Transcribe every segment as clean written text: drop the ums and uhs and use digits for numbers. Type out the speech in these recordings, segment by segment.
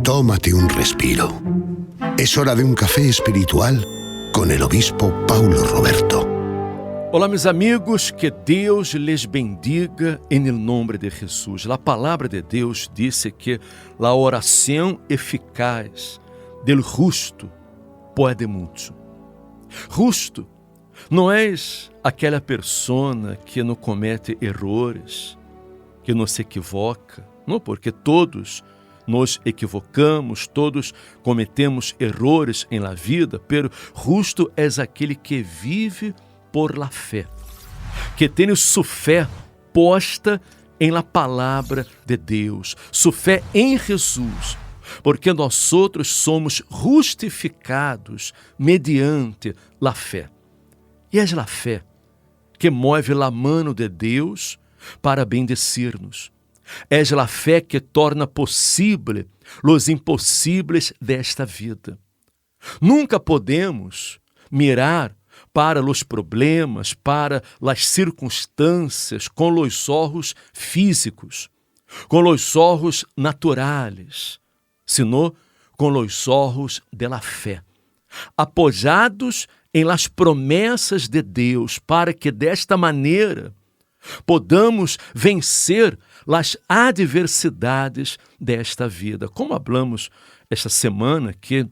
Tómate un respiro. Es hora de un café espiritual con el obispo Paulo Roberto. Olá, meus amigos, que Deus les bendiga em nome de Jesus. A palavra de Deus disse que a oração eficaz del justo pode muito. Justo não és aquela pessoa que não comete erros, que não se equivoca, não, porque todos nos equivocamos, todos cometemos erros em la vida, pero justo é aquele que vive por la fé, que tem sua fé posta em la palavra de Deus, sua fé em Jesus, porque nós outros somos justificados mediante la fé. E é a fé que move la mano de Deus para bendecir-nos. É a fé que torna possível os impossíveis desta vida. Nunca podemos mirar para os problemas, para as circunstâncias com os olhos físicos, com os olhos naturais, senão com os olhos da fé, apoiados em las promessas de Deus, para que desta maneira podamos vencer as adversidades desta vida. Como falamos esta semana que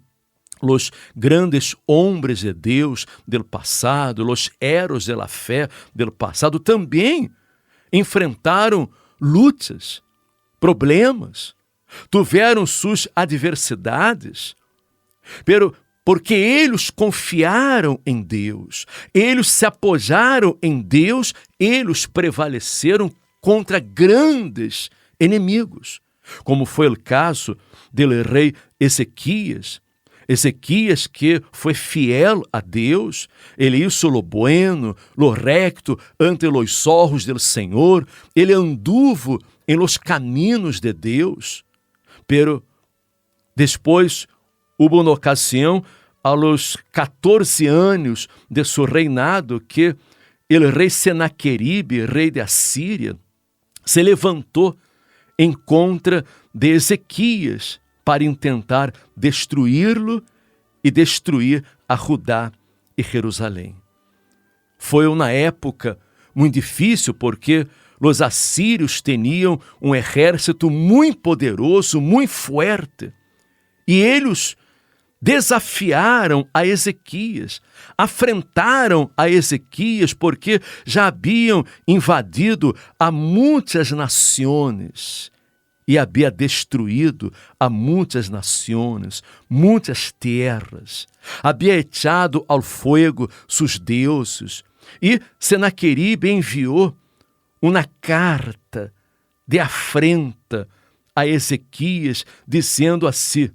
os grandes homens de Deus do passado, os heróis da fé do passado também enfrentaram lutas, problemas, tiveram suas adversidades, porque eles confiaram em Deus, eles se apoiaram em Deus, eles prevaleceram contra grandes inimigos, como foi o caso do rei Ezequias. Ezequias, que foi fiel a Deus, ele hizo lo bueno, lo recto ante los ojos del Senhor, ele anduvo em los caminos de Deus, pero depois houve uma ocasião, aos 14 anos de seu reinado, que o rei Senaqueribe, rei de Assíria, se levantou em contra de Ezequias para intentar destruí-lo e destruir a Judá e Jerusalém. Foi uma época muito difícil, porque os assírios tinham um exército muito poderoso, muito forte, e eles desafiaram a Ezequias, afrentaram a Ezequias, porque já haviam invadido a muitas nações e havia destruído a muitas nações, muitas terras, havia echado ao fogo seus deuses, e Senaqueribe enviou uma carta de afrenta a Ezequias, dizendo assim: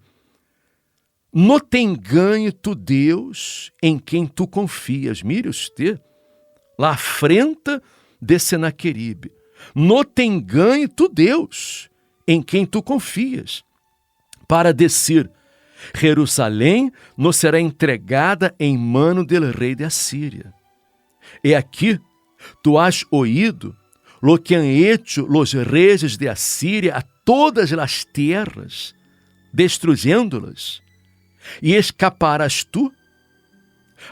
não te engane tu Deus em quem tu confias. Mire usted, a afrenta de Senaqueribe. Não te engane tu Deus em quem tu confias, para dizer: Jerusalém não será entregada em mano del rei de Assíria. E aqui tu has oído lo que han hecho los reyes de Assíria a todas as terras, destruyendo-las. E escaparás tu?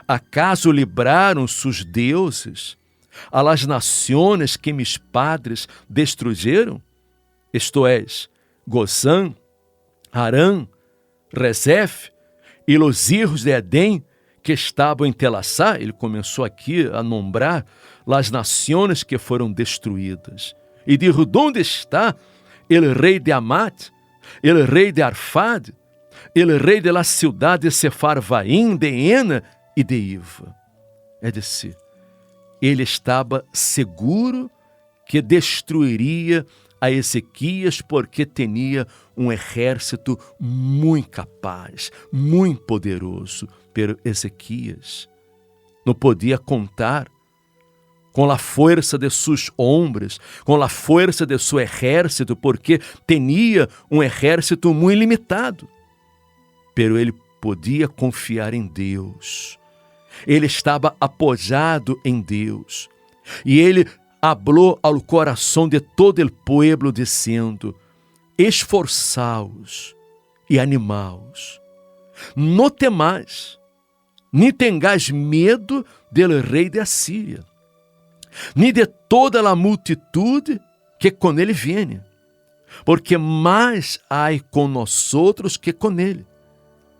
Acaso libraram seus deuses a las nações que mis padres destruyeron? Isto é, Gozã, Harã, Rezef e os hijos de Edém que estavam em Telassá. Ele começou aqui a nombrar as nações que foram destruídas. E dijo: onde está o rei de Amat, o rei de Arfad, o rei de la ciudad de Sefarvaim, de Ena e de Iva? É dizer, ele estava seguro que destruiria a Ezequias, porque tinha um exército muito capaz, muito poderoso. Pero Ezequias não podia contar com a força de seus homens, com a força de seu exército, porque tinha um exército muito limitado. Pero ele podia confiar em Deus. Ele estava apoiado em Deus. E ele hablou ao coração de todo o povo, dizendo: esforçaos e animais. Não temais, nem tenhais medo del rei de Assíria, nem de toda a multitude que com ele viene, porque mais há com nosotros que com ele.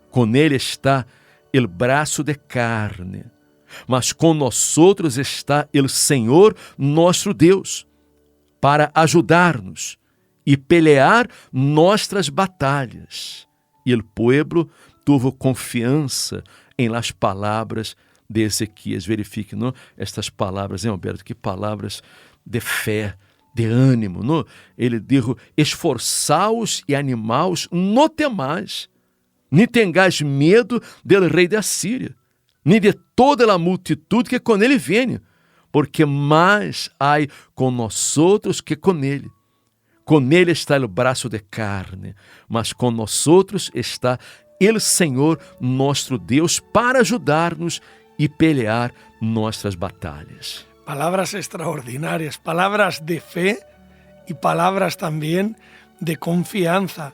Com ele está el braço de carne, mas com nosotros está el Senhor nosso Deus, para ajudar-nos e pelear nossas batalhas. E o povo tuvo confiança em las palavras de Ezequias. Verifique, não? Estas palavras, hein, Alberto? Que palavras de fé, de ânimo, não? Ele dijo: esforçaos e animaos, não temais, nem tenhais medo del rei de Assíria, nem de toda a multitude que com ele vem, porque mais há com nosotros que com ele. Com ele está o braço de carne, mas com nosotros está el Senhor nosso Deus para ajudar-nos e pelear nossas batalhas. Palabras extraordinarias, palabras de fe y palabras también de confianza,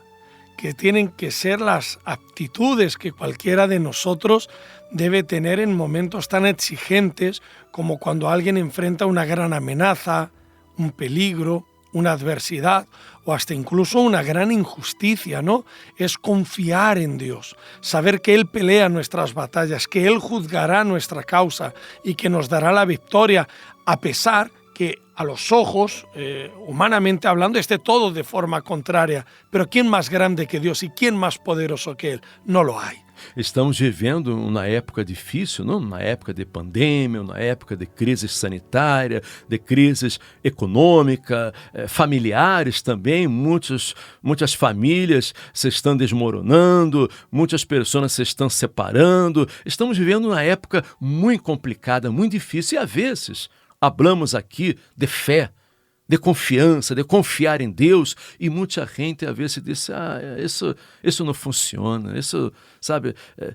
que tienen que ser las aptitudes que cualquiera de nosotros debe tener en momentos tan exigentes como cuando alguien enfrenta una gran amenaza, un peligro, una adversidad o hasta incluso una gran injusticia, ¿no? Es confiar en Dios, saber que Él pelea nuestras batallas, que Él juzgará nuestra causa y que nos dará la victoria, a pesar que a los ojos, humanamente hablando, esté todo de forma contraria. Pero ¿quién más grande que Dios y quién más poderoso que Él? No lo hay. Estamos vivendo uma época difícil, não? Uma época de pandemia, uma época de crise sanitária, de crises econômica, familiares também. Muitas famílias se estão desmoronando, muitas pessoas se estão separando. Estamos vivendo uma época muito complicada, muito difícil. E às vezes hablamos aqui de fé, de confiança, de confiar em Deus, e muita gente às vezes diz: isso não funciona, isso, sabe,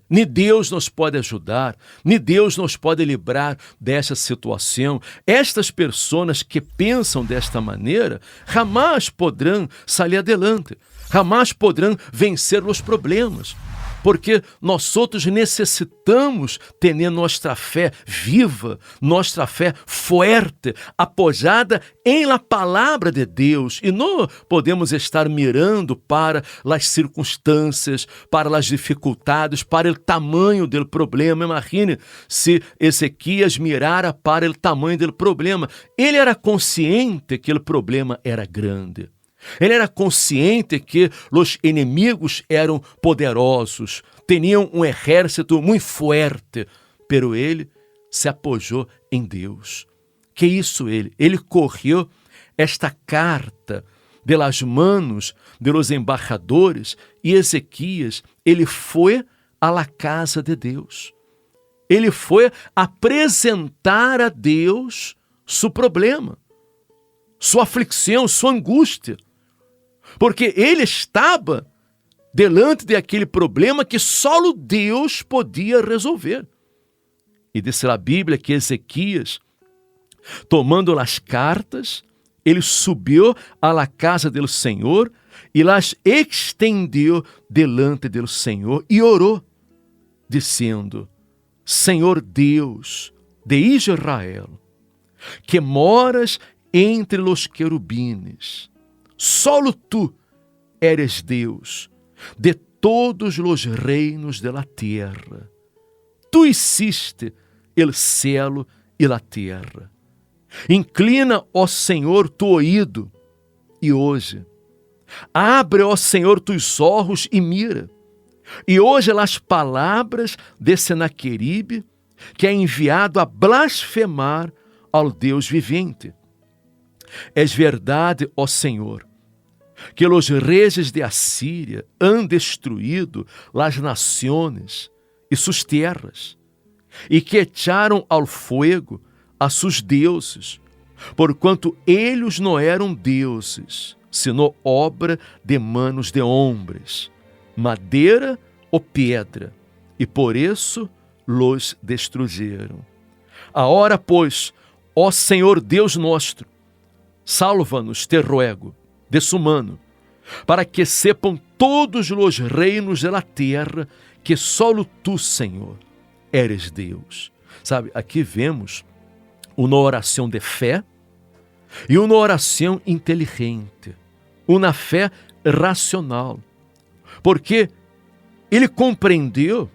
nem Deus nos pode ajudar, nem Deus nos pode livrar dessa situação. Estas pessoas que pensam desta maneira jamais poderão sair adelante, jamais poderão vencer os problemas. Porque nós outros necessitamos ter nossa fé viva, nossa fé forte, apoiada em la palavra de Deus. E não podemos estar mirando para as circunstâncias, para as dificuldades, para o tamanho do problema. Imagine se Ezequias mirara para o tamanho do problema. Ele era consciente que o problema era grande. Ele era consciente que os inimigos eram poderosos, tinham um exército muito forte, pero ele se apoiou em Deus. Que isso ele? Ele correu esta carta de las manos de los embaixadores e Ezequias, ele foi à la casa de Deus. Ele foi apresentar a Deus seu problema, sua aflição, sua angústia. Porque ele estava delante de aquele problema que só Deus podia resolver. E disse a Bíblia que Ezequias, tomando as cartas, ele subiu à la casa do Senhor e las extendeu delante do Senhor e orou, dizendo: Senhor Deus de Israel, que moras entre os querubines, solo tu eres Deus de todos os reinos de la tierra. Tu hiciste el cielo e la terra. Inclina, ó Senhor, tu ouído, e hoje abre, ó Senhor, tus olhos e mira. E hoje as palavras de Senaqueribe, que é enviado a blasfemar ao Deus vivente. És verdade, ó Senhor, que os reis de Assíria han destruído las nações e suas terras, e que echaram ao fogo a seus deuses, porquanto eles não eram deuses, senão obra de manos de homens, madeira ou pedra, e por isso los destruíram. Agora, pois, ó Senhor Deus nosso, salva-nos, te ruego, desse humano, para que sepam todos os reinos da terra que solo tu, Senhor, eres Deus. Sabe, aqui vemos uma oração de fé e uma oração inteligente, uma fé racional, porque ele compreendeu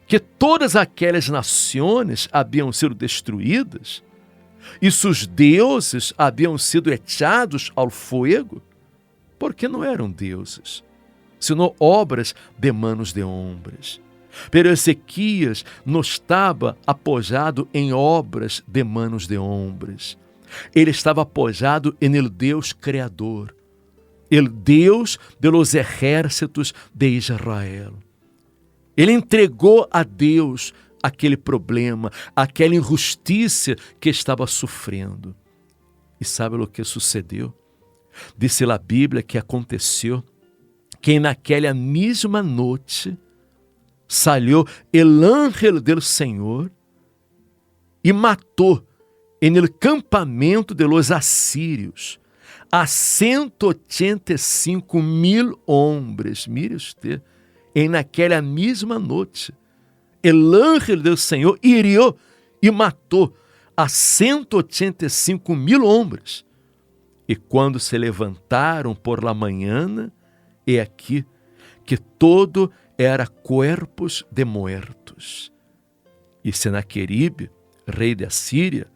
que todas aquelas nações haviam sido destruídas e seus deuses haviam sido echados ao fogo, porque não eram deuses, senão obras de manos de homens. Pero Ezequias não estava apoiado em obras de manos de homens. Ele estava apoiado em el Deus Criador, el Deus de los ejércitos de Israel. Ele entregou a Deus aquele problema, aquela injustiça que estava sofrendo. E sabe o que sucedeu? Diz a Bíblia que aconteceu que naquela mesma noite saiu el ángel del Senhor e matou en el campamento de los assírios a 185.000 homens. Mire usted, e naquela mesma noite, el ángel del Senhor hirió e matou a 185.000 homens. E quando se levantaram por la manhã, e aqui que todo era corpos de muertos. E Senaqueribe, rei da Síria,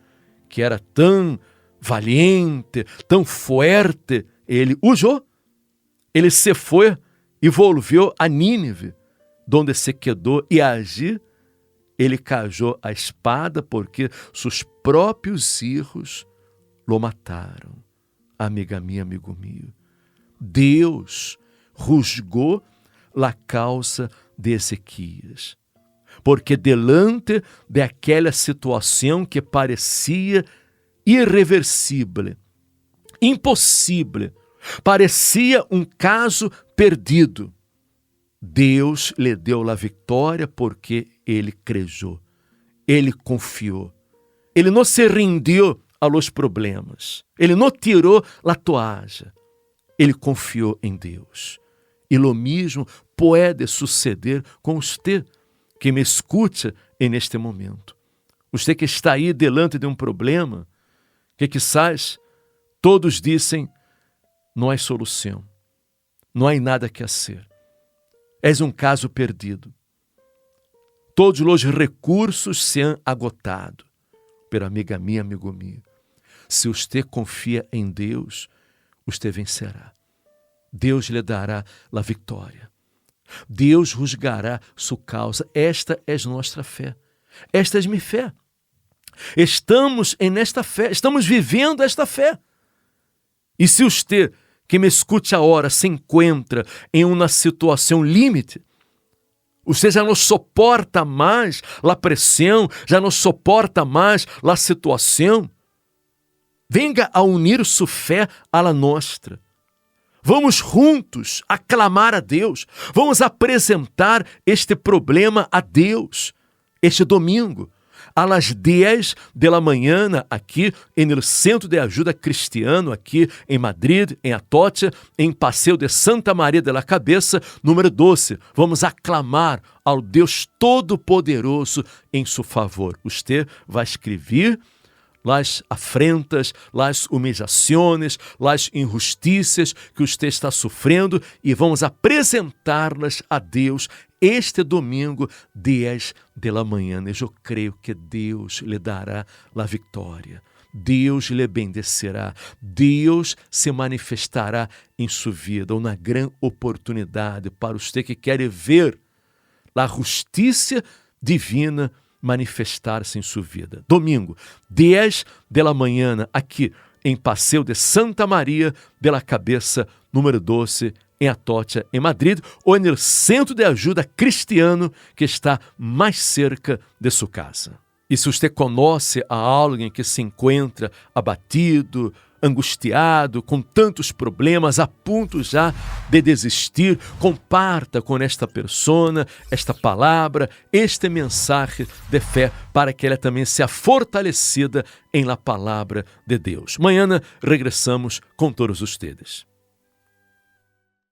que era tão valiente, tão forte, ele huyó. Ele se foi e volvió a Nínive, donde se quedou, e allí ele cajou a espada porque seus próprios filhos lo mataram. Amiga minha, amigo meu, Deus juzgou a causa de Ezequias, porque delante daquela situação que parecia irreversível, impossível, parecia um caso perdido, Deus lhe deu a vitória porque ele creu, ele confiou, ele não se rendeu a los problemas, ele não tirou a toalha, ele confiou em Deus. E lo mesmo pode suceder com você que me escuta neste momento. Você que está aí delante de um problema, que quizás todos dizem, não há solução, não há nada que fazer. És um caso perdido. Todos os recursos se han agotado. Pero amiga minha, amigo meu, se você confia em Deus, você vencerá. Deus lhe dará a vitória. Deus juzgará sua causa. Esta é nossa fé. Esta é minha fé. Estamos nesta fé. Estamos vivendo esta fé. E se você que me escute agora se encontra em uma situação limite, você já não suporta mais a pressão, já não suporta mais a situação, venga a unir sua fé à la nossa. Vamos juntos aclamar a Deus. Vamos apresentar este problema a Deus este domingo, às 10 da manhã, aqui no Centro de Ajuda Cristiano, aqui em Madrid, em Atocha, em Passeio de Santa Maria de la Cabeça, número 12. Vamos aclamar ao Deus Todo-Poderoso em seu favor. Você vai escrever as afrentas, as humilhações, as injustiças que você está sofrendo e vamos apresentá-las a Deus este domingo, 10 da manhã. Eu creio que Deus lhe dará a vitória. Deus lhe bendecerá. Deus se manifestará em sua vida. Uma grande oportunidade para você que quer ver a justiça divina manifestar-se em sua vida. Domingo, 10 da manhã, aqui em Passeio de Santa Maria de la Cabeça, número 12, em Atocha, em Madrid, ou no Centro de Ajuda Cristiano, que está mais cerca de sua casa. E se você conhece a alguém que se encontra abatido, angustiado, com tantos problemas, a ponto já de desistir, comparta com esta pessoa, esta palavra, este mensagem de fé, para que ela também seja fortalecida em la palavra de Deus. Amanhã regressamos com todos vocês.